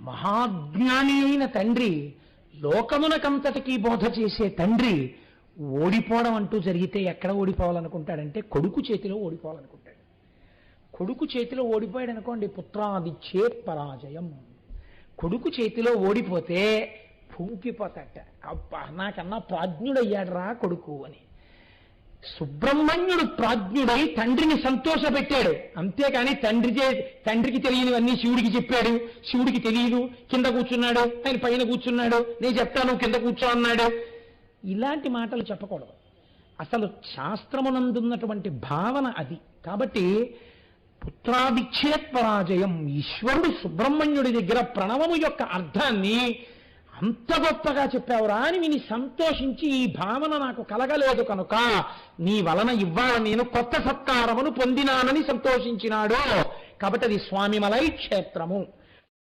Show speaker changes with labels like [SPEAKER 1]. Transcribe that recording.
[SPEAKER 1] మహాజ్ఞాని అయిన తండ్రి, లోకమునకంతటికీ బోధ చేసే తండ్రి ఓడిపోవడం అంటూ జరిగితే ఎక్కడ ఓడిపోవాలనుకుంటాడంటే కొడుకు చేతిలో ఓడిపోవాలనుకుంటాడు. కొడుకు చేతిలో ఓడిపోయాడు అనుకోండి, పుత్రాదిచ్చేత్ పరాజయం. కొడుకు చేతిలో ఓడిపోతే పొంగిపోతాట, అబ్బా నాకన్నా ప్రాజ్ఞుడయ్యాడురా కొడుకు అని. సుబ్రహ్మణ్యుడు ప్రాజ్ఞుడై తండ్రిని సంతోషపెట్టాడు, అంతేకాని తండ్రికి తెలియనివన్నీ శివుడికి చెప్పాడు, శివుడికి తెలియదు, కింద కూర్చున్నాడు, ఆయన పైన కూర్చున్నాడు, నేను చెప్తాను కింద కూర్చో అన్నాడు. ఇలాంటి మాటలు చెప్పకూడదు. అసలు శాస్త్రమునందున్నటువంటి భావన అది. కాబట్టి పుత్రాదిచ్చేత్ పరాజయం, ఈశ్వరుడు సుబ్రహ్మణ్యుడి దగ్గర ప్రణవము యొక్క అర్థాన్ని అంత గొప్పగా చెప్పావురా అని విని సంతోషించి, ఈ భావన నాకు కలగలేదు కనుక నీ వలన ఇవ్వాల నేను కొత్త సత్కారమును పొందినానని సంతోషించినాడు. కాబట్టి అది స్వామిమలై క్షేత్రము.